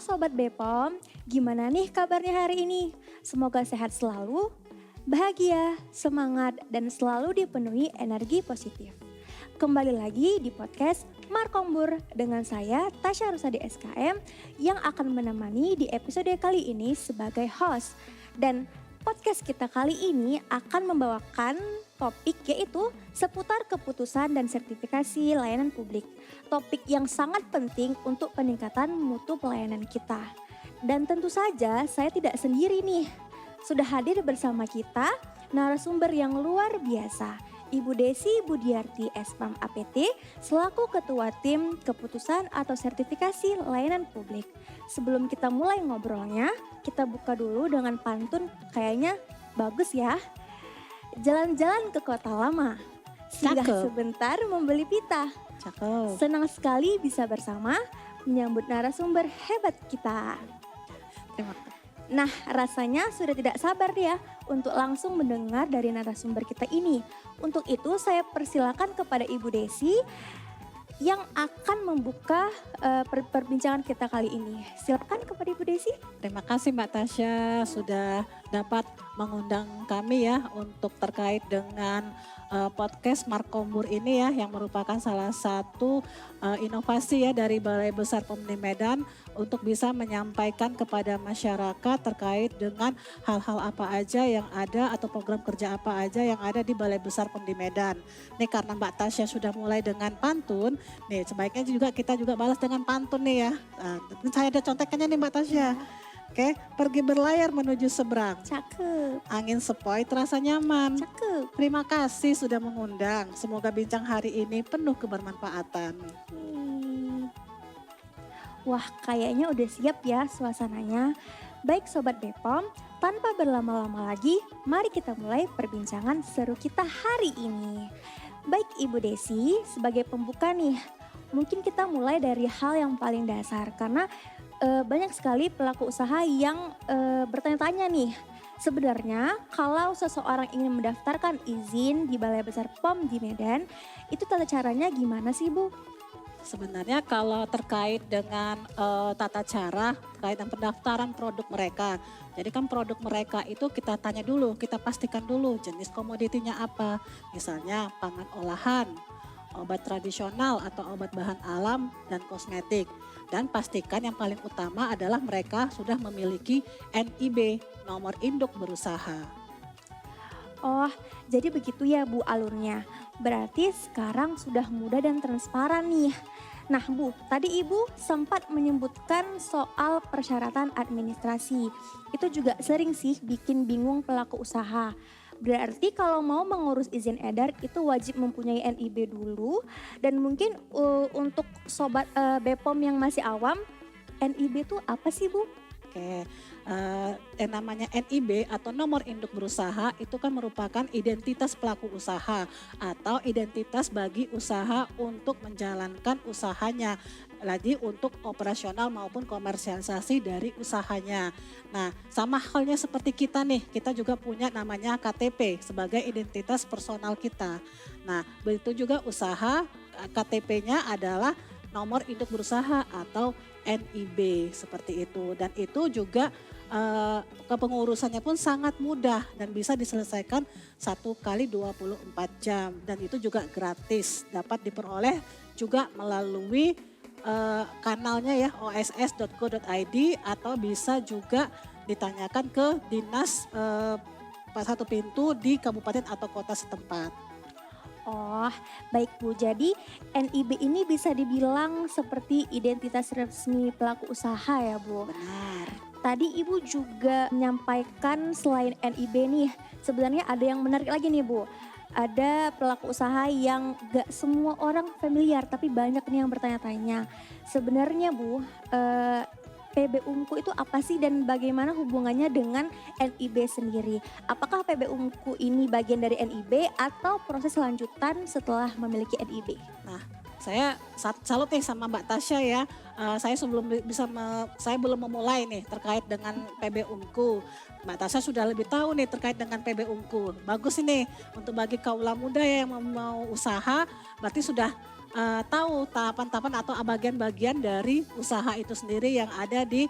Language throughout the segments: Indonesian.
Sobat Bepom, gimana nih kabarnya hari ini? Semoga sehat selalu, bahagia, semangat, dan selalu dipenuhi energi positif. Kembali lagi di podcast Markombur dengan saya Tasya Rusadi SKM yang akan menemani di episode kali ini sebagai host. Dan podcast kita kali ini akan membawakan topik yaitu seputar keputusan dan sertifikasi layanan publik. Topik yang sangat penting untuk peningkatan mutu pelayanan kita. Dan tentu saja saya tidak sendiri nih. Sudah hadir bersama kita narasumber yang luar biasa. Ibu Desi Budiarti SPAM APT selaku Ketua Tim Keputusan atau Sertifikasi Layanan Publik. Sebelum kita mulai ngobrolnya, kita buka dulu dengan pantun kayaknya bagus ya. Jalan-jalan ke kota lama, singgah sebentar membeli pita. Cakep. Senang sekali bisa bersama menyambut narasumber hebat kita. Terima kasih. Nah, rasanya sudah tidak sabar ya untuk langsung mendengar dari narasumber kita ini. Untuk itu saya persilakan kepada Ibu Desi yang akan membuka perbincangan kita kali ini. Silakan kepada Ibu Desi. Terima kasih Mbak Tasya sudah dapat mengundang kami ya untuk terkait dengan podcast Markombur ini ya yang merupakan salah satu inovasi ya dari Balai Besar Pemdi Medan untuk bisa menyampaikan kepada masyarakat terkait dengan hal-hal apa aja yang ada atau program kerja apa aja yang ada di Balai Besar Pemdi Medan. Nih karena Mbak Tasya sudah mulai dengan pantun, nih sebaiknya juga kita juga balas dengan pantun nih ya. Nah, saya ada contekannya nih Mbak Tasya. Oke, pergi berlayar menuju seberang. Cakep. Angin sepoi terasa nyaman. Cakep. Terima kasih sudah mengundang. Semoga bincang hari ini penuh kebermanfaatan. Wah, kayaknya udah siap ya suasananya. Baik Sobat Bepom, tanpa berlama-lama lagi, mari kita mulai perbincangan seru kita hari ini. Baik Ibu Desi, sebagai pembuka nih, mungkin kita mulai dari hal yang paling dasar karena banyak sekali pelaku usaha yang bertanya-tanya nih. Sebenarnya kalau seseorang ingin mendaftarkan izin di Balai Besar POM di Medan, itu tata caranya gimana sih Bu? Sebenarnya kalau terkait dengan tata cara, terkait dengan pendaftaran produk mereka. Jadi kan produk mereka itu kita tanya dulu, kita pastikan dulu jenis komoditinya apa. Misalnya pangan olahan, obat tradisional atau obat bahan alam dan kosmetik. Dan pastikan yang paling utama adalah mereka sudah memiliki NIB, nomor induk berusaha. Oh, jadi begitu ya Bu alurnya. Berarti sekarang sudah mudah dan transparan nih. Nah Bu, tadi Ibu sempat menyebutkan soal persyaratan administrasi. Itu juga sering sih bikin bingung pelaku usaha. Berarti kalau mau mengurus izin edar itu wajib mempunyai NIB dulu. Dan mungkin untuk Sobat Bepom yang masih awam, NIB itu apa sih Bu? Oke, yang namanya NIB atau nomor induk berusaha itu kan merupakan identitas pelaku usaha atau identitas bagi usaha untuk menjalankan usahanya. Lagi untuk operasional maupun komersialisasi dari usahanya. Nah, sama halnya seperti kita nih, kita juga punya namanya KTP sebagai identitas personal kita. Nah, begitu juga usaha, KTP-nya adalah nomor induk berusaha atau NIB seperti itu. Dan itu juga kepengurusannya pun sangat mudah dan bisa diselesaikan 1 kali 24 jam. Dan itu juga gratis, dapat diperoleh juga melalui kanalnya ya oss.go.id atau bisa juga ditanyakan ke dinas satu pintu di kabupaten atau kota setempat. Oh, baik Bu. Jadi NIB ini bisa dibilang seperti identitas resmi pelaku usaha ya Bu? Benar. Tadi Ibu juga menyampaikan selain NIB nih, sebenarnya ada yang menarik lagi nih Bu. Ada pelaku usaha yang gak semua orang familiar tapi banyak nih yang bertanya-tanya. Sebenarnya Bu, PB Unku itu apa sih dan bagaimana hubungannya dengan NIB sendiri? Apakah PB Unku ini bagian dari NIB atau proses lanjutan setelah memiliki NIB? Nah, Saya salut nih sama Mbak Tasya ya. Saya sebelum saya belum memulai nih terkait dengan PB Unku. Mbak Tasya sudah lebih tahu nih terkait dengan PB Unku. Bagus ini untuk bagi kaula muda ya yang mau usaha, berarti sudah tahu tahapan-tahapan atau bagian-bagian dari usaha itu sendiri yang ada di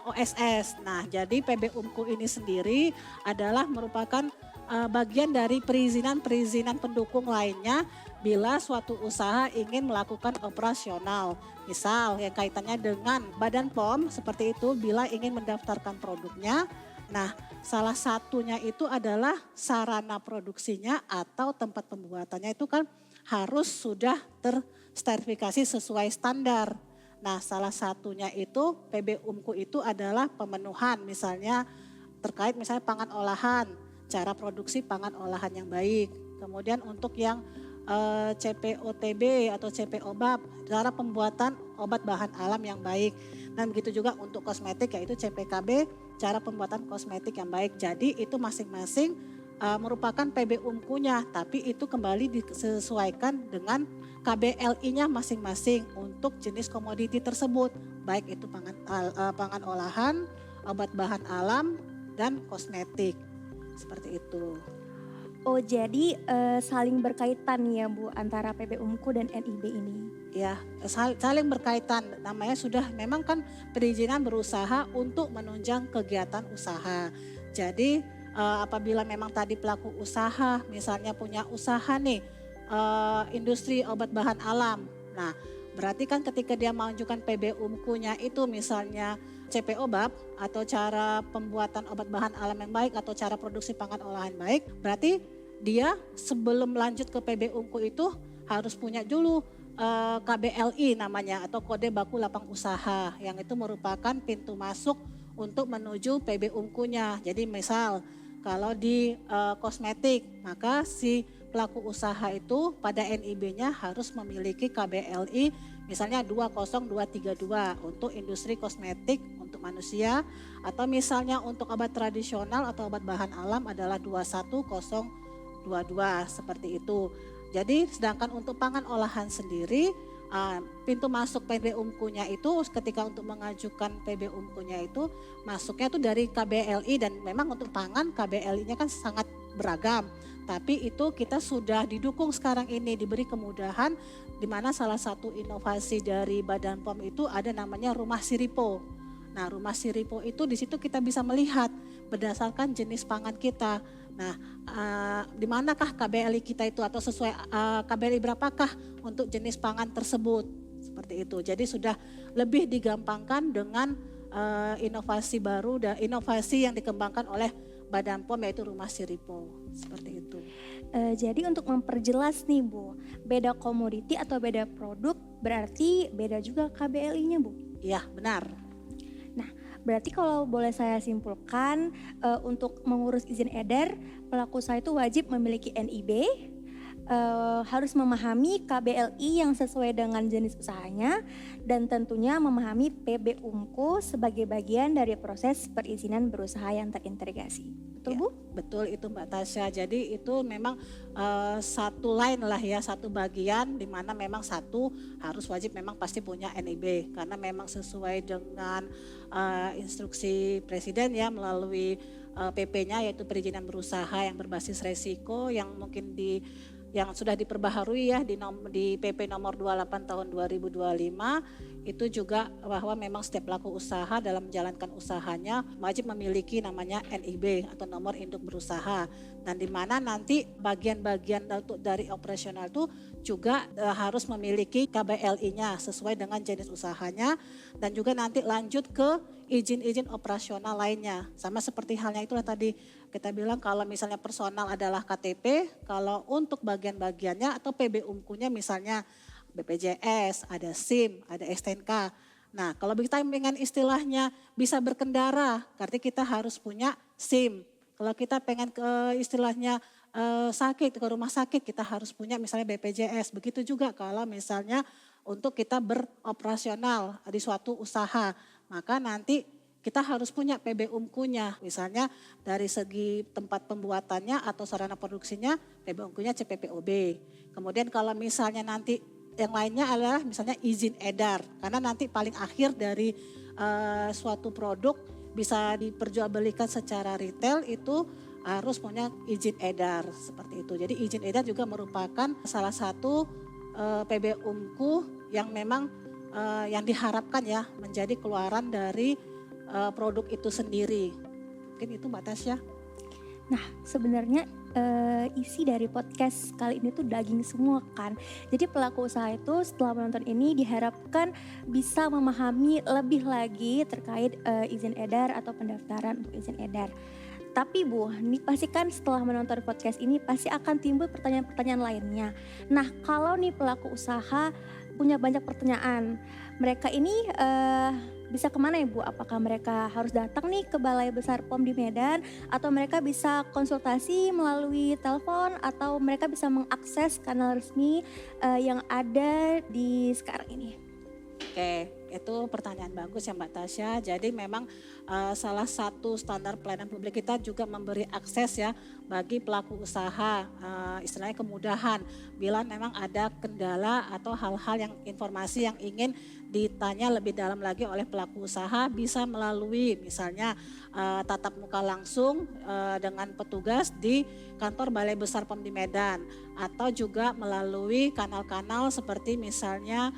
OSS. Nah, jadi PB Unku ini sendiri adalah merupakan bagian dari perizinan-perizinan pendukung lainnya bila suatu usaha ingin melakukan operasional. Misal yang kaitannya dengan Badan POM seperti itu bila ingin mendaftarkan produknya. Nah, salah satunya itu adalah sarana produksinya atau tempat pembuatannya itu kan harus sudah tersertifikasi sesuai standar. Nah, salah satunya itu PB Unku itu adalah pemenuhan misalnya terkait misalnya pangan olahan, cara produksi pangan olahan yang baik. Kemudian untuk yang CPOTB atau CPOBAP, cara pembuatan obat bahan alam yang baik. Dan begitu juga untuk kosmetik yaitu CPKB, cara pembuatan kosmetik yang baik. Jadi itu masing-masing merupakan PB Unkunya, tapi itu kembali disesuaikan dengan KBLI-nya masing-masing untuk jenis komoditi tersebut. Baik itu pangan olahan, obat bahan alam, dan kosmetik. Seperti itu. Oh jadi saling berkaitan ya Bu antara PB Unku dan NIB ini? Ya saling berkaitan, namanya sudah memang kan perizinan berusaha untuk menunjang kegiatan usaha. Jadi apabila memang tadi pelaku usaha misalnya punya usaha nih industri obat bahan alam. Nah berarti kan ketika dia mengajukan PB Unkunya itu misalnya CPOBAP atau cara pembuatan obat bahan alam yang baik atau cara produksi pangan olahan baik, berarti dia sebelum lanjut ke PB Unku itu harus punya dulu KBLI namanya atau kode baku lapang usaha yang itu merupakan pintu masuk untuk menuju PB Unkunya. Jadi misal kalau di kosmetik maka si pelaku usaha itu pada NIB-nya harus memiliki KBLI misalnya 20232 untuk industri kosmetik untuk manusia atau misalnya untuk obat tradisional atau obat bahan alam adalah 21022 seperti itu. Jadi sedangkan untuk pangan olahan sendiri pintu masuk PB Unkunya itu ketika untuk mengajukan PB Unkunya itu masuknya itu dari KBLI dan memang untuk pangan KBLI-nya kan sangat beragam. Tapi itu kita sudah didukung sekarang ini diberi kemudahan di mana salah satu inovasi dari Badan POM itu ada namanya Rumah Siripo. Nah, Rumah Siripo itu di situ kita bisa melihat berdasarkan jenis pangan kita. Nah, di manakah KBLI kita itu atau sesuai KBLI berapakah untuk jenis pangan tersebut. Seperti itu. Jadi sudah lebih digampangkan dengan inovasi baru dan inovasi yang dikembangkan oleh Badan POM yaitu Rumah Siripo. Seperti itu. Jadi untuk memperjelas nih Bu, beda komoditi atau beda produk berarti beda juga KBLI-nya Bu? Iya benar. Nah berarti kalau boleh saya simpulkan untuk mengurus izin edar pelaku usaha itu wajib memiliki NIB, harus memahami KBLI yang sesuai dengan jenis usahanya dan tentunya memahami PB Unku sebagai bagian dari proses perizinan berusaha yang terintegrasi. Betul Bu? Betul itu Mbak Tasya. Jadi itu memang satu line lah ya, satu bagian di mana memang satu harus wajib memang pasti punya NIB karena memang sesuai dengan instruksi Presiden ya melalui PP-nya yaitu perizinan berusaha yang berbasis resiko yang mungkin yang sudah diperbaharui ya di PP nomor 28 tahun 2025 itu juga bahwa memang setiap pelaku usaha dalam menjalankan usahanya wajib memiliki namanya NIB atau nomor induk berusaha dan di mana nanti bagian-bagian dari operasional itu juga harus memiliki KBLI-nya sesuai dengan jenis usahanya dan juga nanti lanjut ke izin-izin operasional lainnya. Sama seperti halnya itulah tadi kita bilang kalau misalnya personal adalah KTP, kalau untuk bagian-bagiannya atau PB Unkunya misalnya BPJS, ada SIM, ada STNK. Nah kalau kita pengen istilahnya bisa berkendara, berarti kita harus punya SIM. Kalau kita pengen ke istilahnya sakit, ke rumah sakit kita harus punya misalnya BPJS. Begitu juga kalau misalnya untuk kita beroperasional di suatu usaha. Maka nanti kita harus punya PB Unkunya. Misalnya dari segi tempat pembuatannya atau sarana produksinya PB Unkunya CPPOB. Kemudian kalau misalnya nanti yang lainnya adalah misalnya izin edar. Karena nanti paling akhir dari suatu produk bisa diperjualbelikan secara retail itu harus punya izin edar seperti itu. Jadi izin edar juga merupakan salah satu PBUMKU yang memang yang diharapkan ya menjadi keluaran dari produk itu sendiri. Mungkin itu Mbak Tasya. Nah, sebenarnya isi dari podcast kali ini tuh daging semua kan. Jadi pelaku usaha itu setelah menonton ini diharapkan bisa memahami lebih lagi terkait izin edar atau pendaftaran untuk izin edar. Tapi Bu, nih pasti kan setelah menonton podcast ini pasti akan timbul pertanyaan-pertanyaan lainnya. Nah, kalau nih pelaku usaha punya banyak pertanyaan, mereka ini bisa kemana ya Bu? Apakah mereka harus datang nih ke Balai Besar POM di Medan, atau mereka bisa konsultasi melalui telepon, atau mereka bisa mengakses kanal resmi yang ada di sekarang ini? Oke, itu pertanyaan bagus ya Mbak Tasya. Jadi memang salah satu standar pelayanan publik kita juga memberi akses ya bagi pelaku usaha, istilahnya kemudahan bila memang ada kendala atau hal-hal yang informasi yang ingin ditanya lebih dalam lagi oleh pelaku usaha bisa melalui misalnya tatap muka langsung dengan petugas di kantor Balai Besar POM di Medan atau juga melalui kanal-kanal seperti misalnya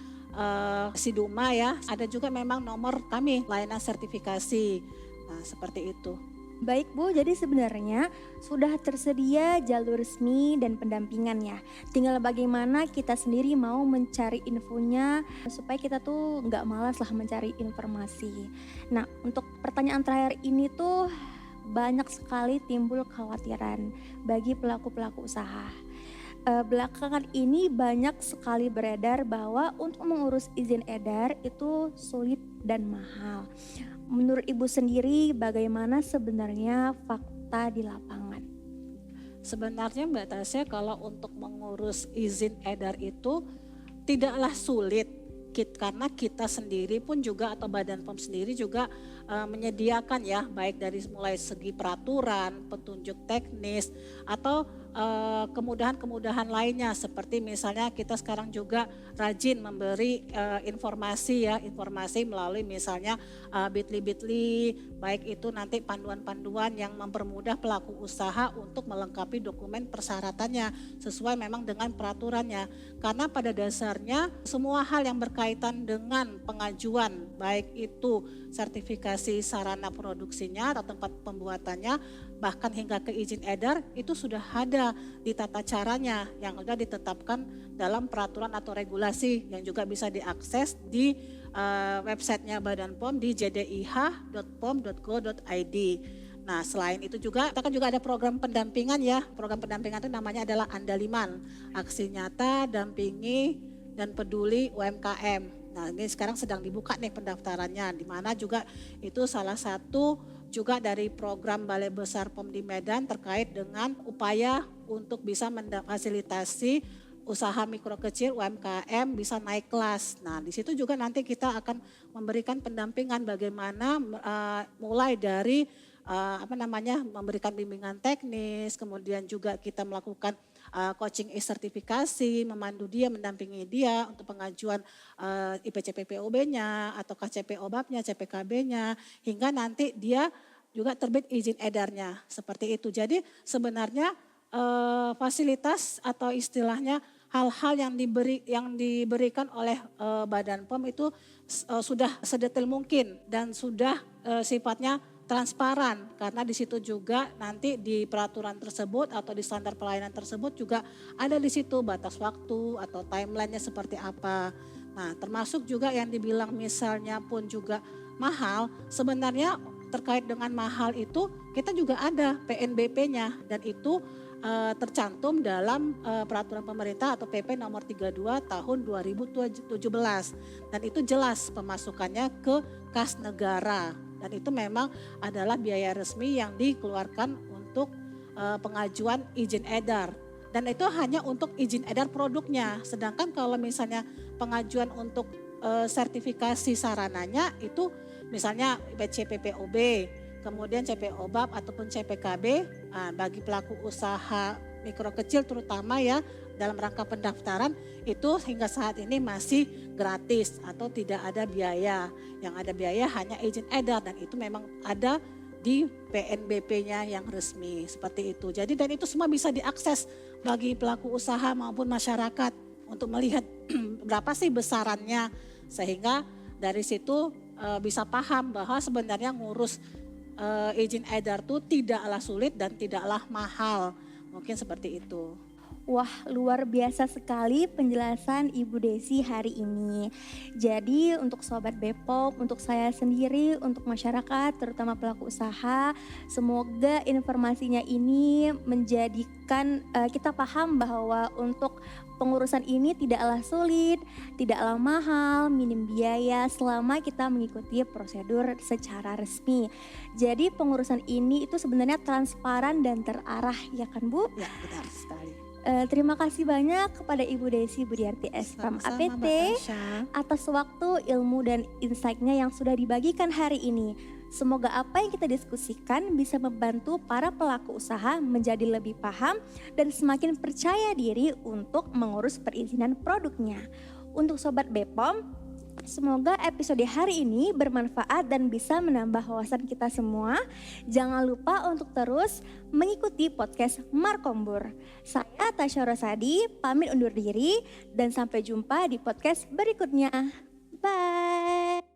Siduma ya, ada juga memang nomor kami layanan sertifikasi. Nah, seperti itu. Baik Bu, jadi sebenarnya sudah tersedia jalur resmi dan pendampingan ya. Tinggal bagaimana kita sendiri mau mencari infonya supaya kita tuh nggak malas lah mencari informasi. Nah, untuk pertanyaan terakhir ini tuh banyak sekali timbul kekhawatiran bagi pelaku-pelaku usaha. Belakangan ini banyak sekali beredar bahwa untuk mengurus izin edar itu sulit dan mahal. Menurut Ibu sendiri bagaimana sebenarnya fakta di lapangan? Sebenarnya Mbak Tasya kalau untuk mengurus izin edar itu tidaklah sulit. Karena kita sendiri pun juga atau Badan POM sendiri juga menyediakan ya baik dari mulai segi peraturan, petunjuk teknis atau kemudahan-kemudahan lainnya seperti misalnya kita sekarang juga rajin memberi informasi melalui misalnya Bitly baik itu nanti panduan-panduan yang mempermudah pelaku usaha untuk melengkapi dokumen persyaratannya sesuai memang dengan peraturannya karena pada dasarnya semua hal yang berkaitan dengan pengajuan baik itu sertifikasi sarana produksinya atau tempat pembuatannya bahkan hingga ke izin edar itu sudah ada di tata caranya yang sudah ditetapkan dalam peraturan atau regulasi yang juga bisa diakses di websitenya Badan POM di jdih.pom.go.id. Nah selain itu juga kita kan juga ada program pendampingan ya. Program pendampingan itu namanya adalah Andaliman, aksi nyata, dampingi dan peduli UMKM. Nah ini sekarang sedang dibuka nih pendaftarannya di mana juga itu salah satu juga dari program Balai Besar POM di Medan terkait dengan upaya untuk bisa memfasilitasi usaha mikro kecil UMKM bisa naik kelas. Nah di situ juga nanti kita akan memberikan pendampingan bagaimana mulai dari memberikan bimbingan teknis, kemudian juga kita melakukan coaching sertifikasi, memandu dia, mendampingi dia untuk pengajuan IPCPPOB-nya atau KCPOBAP-nya, CPKB-nya, hingga nanti dia juga terbit izin edarnya, seperti itu. Jadi sebenarnya fasilitas atau istilahnya hal-hal yang diberikan oleh Badan POM itu sudah sedetail mungkin dan sudah sifatnya transparan karena di situ juga nanti di peraturan tersebut atau di standar pelayanan tersebut juga ada di situ batas waktu atau timelinenya seperti apa. Nah termasuk juga yang dibilang misalnya pun juga mahal, sebenarnya terkait dengan mahal itu kita juga ada PNBP-nya dan itu tercantum dalam peraturan pemerintah atau PP nomor 32 tahun 2017 dan itu jelas pemasukannya ke kas negara. Dan itu memang adalah biaya resmi yang dikeluarkan untuk pengajuan izin edar. Dan itu hanya untuk izin edar produknya. Sedangkan kalau misalnya pengajuan untuk sertifikasi sarananya itu misalnya CPPOB, kemudian CPOBAP ataupun CPKB bagi pelaku usaha mikro kecil terutama ya dalam rangka pendaftaran itu hingga saat ini masih gratis atau tidak ada biaya. Yang ada biaya hanya izin edar dan itu memang ada di PNBP-nya yang resmi seperti itu. Jadi dan itu semua bisa diakses bagi pelaku usaha maupun masyarakat untuk melihat berapa sih besarannya sehingga dari situ bisa paham bahwa sebenarnya ngurus izin edar itu tidaklah sulit dan tidaklah mahal. Mungkin seperti itu. Wah, luar biasa sekali penjelasan Ibu Desi hari ini. Jadi untuk Sobat Bepom, untuk saya sendiri, untuk masyarakat, terutama pelaku usaha, semoga informasinya ini menjadikan kita paham bahwa untuk pengurusan ini tidaklah sulit, tidaklah mahal, minim biaya selama kita mengikuti prosedur secara resmi. Jadi pengurusan ini itu sebenarnya transparan dan terarah, ya kan Bu? Ya, benar sekali. Terima kasih banyak kepada Ibu Desi Budiarti SPM APT atas waktu, ilmu, dan insight-nya yang sudah dibagikan hari ini. Semoga apa yang kita diskusikan bisa membantu para pelaku usaha menjadi lebih paham dan semakin percaya diri untuk mengurus perizinan produknya. Untuk Sobat Bepom, semoga episode hari ini bermanfaat dan bisa menambah wawasan kita semua. Jangan lupa untuk terus mengikuti podcast Markombur. Saya Tasya Rosadi, pamit undur diri dan sampai jumpa di podcast berikutnya. Bye.